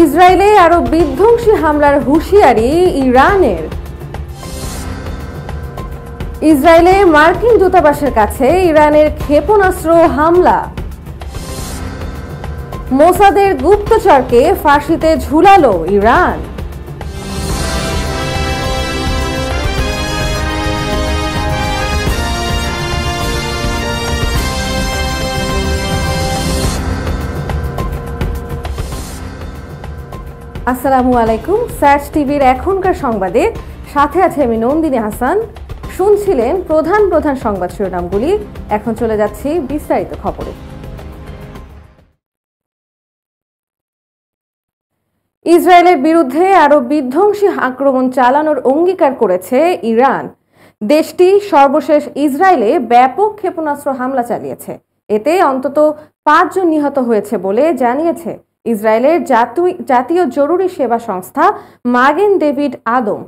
ইসরায়েলে আরো বিধ্বংসী হামলার হুঁশিয়ারি ইরানের। ইসরায়েলে মার্কিন দূতাবাসের কাছে ইরানের ক্ষেপণাস্ত্র হামলা। মোসাদের গুপ্তচরকে ফাঁসিতে ঝুলালো ইরান। আসসালামু আলাইকুম। সার্চ টিভির এখনকার সংবাদে সাথে আছে আমি নন্দিনী হাসান। শুনছিলেন প্রধান প্রধান সংবাদ শিরোনামগুলি। এখন চলে যাচ্ছি বিস্তারিত খবরে। ইসরায়েলের বিরুদ্ধে আরো বিধ্বংসী আক্রমণ চালানোর অঙ্গীকার করেছে ইরান। দেশটি সর্বশেষ ইসরায়েলে ব্যাপক ক্ষেপণাস্ত্র হামলা চালিয়েছে। এতে অন্তত 5 জন নিহত হয়েছে বলে জানিয়েছে ইসরায়েলের জাতীয় জরুরি সেবা সংস্থা মাগেন ডেভিড আদম।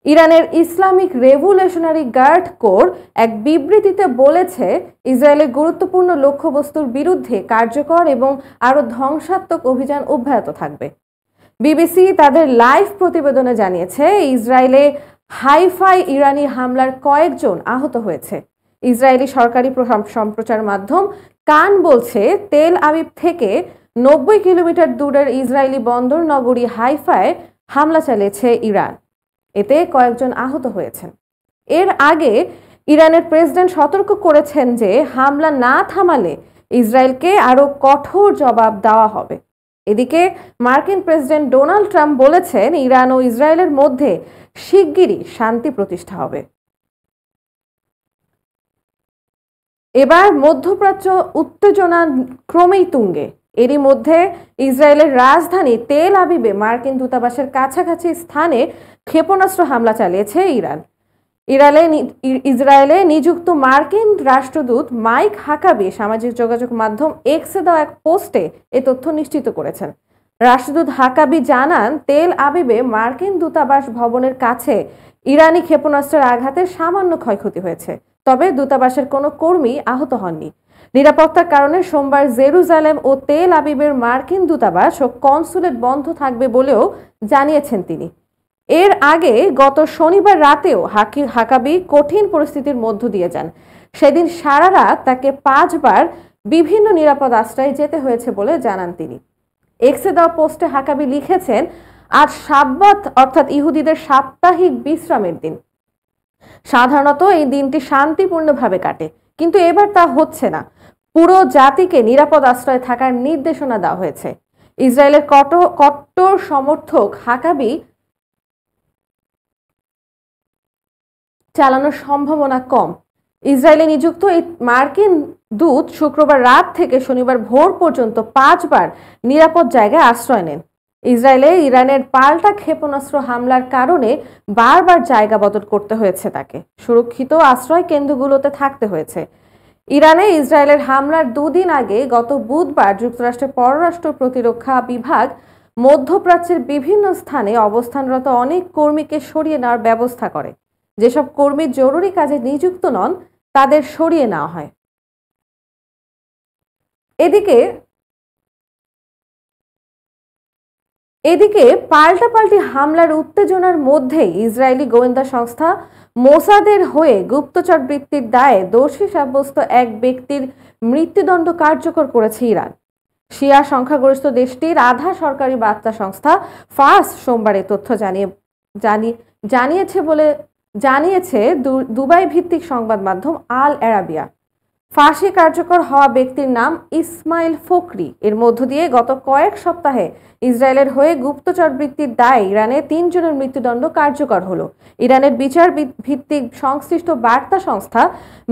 ইরানের ইসলামিক রেভলিউশনারি গার্ড কোর এক বিবৃতিতে বলেছে, ইসরায়েলের গুরুত্বপূর্ণ লক্ষ্যবস্তুর বিরুদ্ধে কার্যকর এবং আরও ধ্বংসাত্মক অভিযান অব্যাহত থাকবে। বিবিসি তাদের লাইভ প্রতিবেদনে জানিয়েছে, ইসরায়েলে হাইফাই ইরানি হামলার কয়েকজন আহত হয়েছে। ইসরায়েলি সরকারি সম্প্রচার মাধ্যম কান বলছে, তেল আবিব থেকে 90 কিলোমিটার দূরের ইসরায়েলি বন্দর নগরী হাইফায় হামলা চালিয়েছে ইরান। এতে কয়েকজন আহত হয়েছেন। এর আগে ইরানের প্রেসিডেন্ট সতর্ক করেছেন যে হামলা না থামালে ইসরায়েলকে আরো কঠোর জবাব দেওয়া হবে। এদিকে মার্কিন প্রেসিডেন্ট ডোনাল্ড ট্রাম্প বলেছেন, ইরান ও ইসরায়েলের মধ্যে শিগগিরই শান্তি প্রতিষ্ঠা হবে। এবার মধ্যপ্রাচ্য উত্তেজনা ক্রমেই তুঙ্গে। এরই মধ্যে ইসরায়েলের রাজধানী তেল আবিবে মার্কিন দূতাবাসের কাছাকাছি স্থানে ক্ষেপণাস্ত্র হামলা চালিয়েছে ইরান। ইসরায়েলে নিযুক্ত মার্কিন রাষ্ট্রদূত মাইক হাকাবি সামাজিক যোগাযোগ মাধ্যম এক্সে দেওয়া এক পোস্টে এ তথ্য নিশ্চিত করেছেন। রাষ্ট্রদূত হাকাবি জানান, তেল আবিবে মার্কিন দূতাবাস ভবনের কাছে ইরানি ক্ষেপণাস্ত্রের আঘাতে সামান্য ক্ষয়ক্ষতি হয়েছে, তবে দূতাবাসের কোনো কর্মী আহত হননি। নিরাপত্তার কারণে সোমবার জেরুজালেম ও তেল আবিবের মার্কিন দূতাবাস ও কনসুলেট বন্ধ থাকবে বলেও জানিয়েছেন তিনি। এর আগে গত শনিবার রাতেও হাকাবি কঠিন পরিস্থিতির মধ্য দিয়ে যান। সেদিন সারা রাত তাকে 5 বার বিভিন্ন নিরাপদ আশ্রয়ে যেতে হয়েছে বলে জানান তিনি। এক্সে দেওয়া পোস্টে হাকাবি লিখেছেন, আজ সাব্বাত অর্থাৎ ইহুদিদের সাপ্তাহিক বিশ্রামের দিন। সাধারণত এই দিনটি শান্তিপূর্ণভাবে কাটে, কিন্তু এবার তা হচ্ছে না। পুরো জাতিকে নিরাপদ আশ্রয়ে থাকার নির্দেশনা দেওয়া হয়েছে। ইসরায়েলের কট্টর সমর্থক হাকাবি চালানোর সম্ভাবনা কম। ইসরায়েলে নিযুক্ত এই মার্কিন দূত শুক্রবার রাত থেকে শনিবার ভোর পর্যন্ত 5 বার নিরাপদ জায়গায় আশ্রয় নেন। ইসরায়েলে ইরানের পাল্টা ক্ষেপণাস্ত্র হামলার কারণে বারবার জায়গা বদল করতে হয়েছে তাকে। সুরক্ষিত আশ্রয় কেন্দ্রগুলোতে থাকতে হয়েছে। ইরানে ইসরায়েলের হামলার 2 দিন আগে গত বুধবার যুক্তরাষ্ট্রের পররাষ্ট্র প্রতিরক্ষা বিভাগ মধ্যপ্রাচ্যের বিভিন্ন স্থানে অবস্থানরত অনেক কর্মীকে সরিয়ে নেওয়ার ব্যবস্থা করে। যেসব কর্মী জরুরি কাজে নিযুক্ত নন তাদের সরিয়ে নেওয়া হয়। এদিকে পাল্টাপাল্টি হামলার উত্তেজনার মধ্যেই ইসরায়েলি গোয়েন্দা সংস্থা মোসাদের হয়ে গুপ্তচর বৃত্তির দায়ে দোষী সাব্যস্ত এক ব্যক্তির মৃত্যুদণ্ড কার্যকর করেছে ইরান। শিয়া সংখ্যাগরিষ্ঠ দেশটির আধা সরকারি বার্তা সংস্থা ফার্স সোমবার এই তথ্য জানিয়েছে দুবাই ভিত্তিক সংবাদ মাধ্যম আল আরাবিয়া। ফাঁসি কার্যকর হওয়া ব্যক্তির নাম ইসমাইল ফকরি। এর মধ্য দিয়ে গত কয়েক সপ্তাহে ইসরায়েলের হয়ে গুপ্তচর বৃত্তির দায়ে ইরানে 3 জনের মৃত্যুদণ্ড কার্যকর হলো। ইরানের বিচার ভিত্তিক সংশ্লিষ্ট বার্তা সংস্থা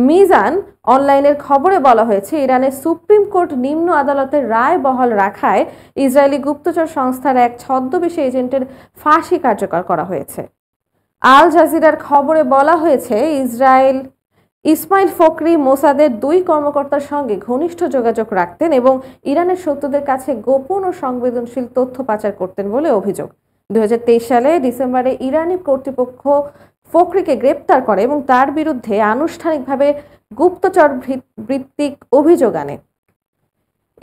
মিজান অনলাইনের খবরে বলা হয়েছে, ইরানের সুপ্রিম কোর্ট নিম্ন আদালতের রায় বহাল রাখায় ইসরায়েলি গুপ্তচর সংস্থার এক ছদ্মবেশী এজেন্টের ফাঁসি কার্যকর করা হয়েছে। আল জাজিরার খবরে বলা হয়েছে, ইসমাইল ফকরি মোসাদের 2 কর্মকর্তার সঙ্গে ঘনিষ্ঠ যোগাযোগ রাখতেন এবং ইরানের শত্রুদের কাছে গোপন ও সংবেদনশীল তথ্য পাচার করতেন বলে অভিযোগ। 2023 সালে ডিসেম্বরে ইরানি কর্তৃপক্ষ ফকরিকে গ্রেপ্তার করে এবং তার বিরুদ্ধে আনুষ্ঠানিকভাবে গুপ্তচর ভিত্তিক অভিযোগ আনে।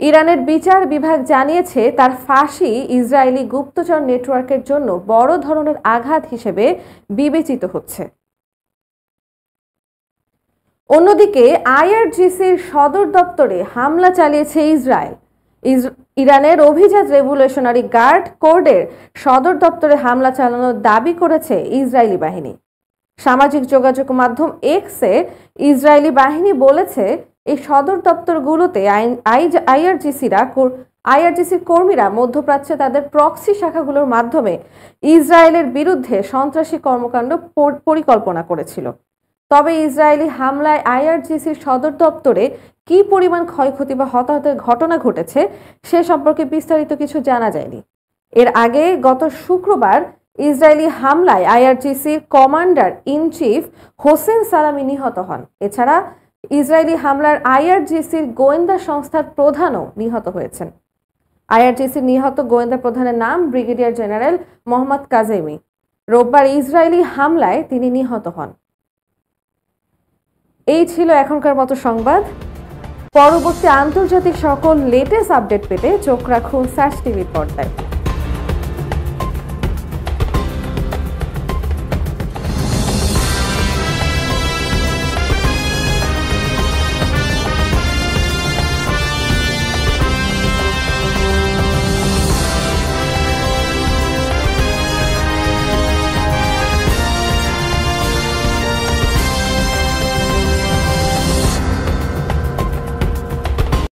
ইরানের বিচার বিভাগ জানিয়েছে তার ফাঁসি ইসরায়েলি গুপ্তচর নেটওয়ার্কের জন্য বড় ধরনের আঘাত হিসেবে বিবেচিত হচ্ছে। অন্যদিকে আইআরজিসির সদর দপ্তরে হামলা চালিয়েছে ইসরায়েল। ইরানের অভিজাত রেভলিউশনারি গার্ড কোর্ডের সদর দপ্তরে হামলা চালানোর দাবি করেছে ইসরায়েলি বাহিনী। সামাজিক যোগাযোগ মাধ্যম এক্সে ইসরায়েলি বাহিনী বলেছে এই সদর দপ্তরগুলোতে আইআরজিসির কর্মীরা মধ্যপ্রাচ্যে তাদের প্রক্সি শাখাগুলোর মাধ্যমে ইসরায়েলের বিরুদ্ধে সন্ত্রাসী কর্মকাণ্ড পরিকল্পনা করেছিল। তবে ইসরায়েলি হামলায় আইআরজিসির সদর দপ্তরে কি পরিমাণ ক্ষয়ক্ষতি বা হতাহতের ঘটনা ঘটেছে সে সম্পর্কে বিস্তারিত কিছু জানা যায়নি। এর আগে গত শুক্রবার ইসরায়েলি হামলায় আইআরজিসির কমান্ডার ইন চিফ হোসেন সালামি নিহত হন। এছাড়া ইসরায়েলি হামলার আইআরজিসির গোয়েন্দা সংস্থার প্রধানও নিহত হয়েছেন। আইআরজিসির নিহত গোয়েন্দা প্রধানের নাম ব্রিগেডিয়ার জেনারেল মোহাম্মদ কাজেমি। রোববার ইসরায়েলি হামলায় তিনি নিহত হন। এই ছিল এখনকার মতো সংবাদ। পরবর্তী আন্তর্জাতিক সকল লেটেস্ট আপডেট পেতে চোখ রাখুন সার্চ টিভির পর্দায়।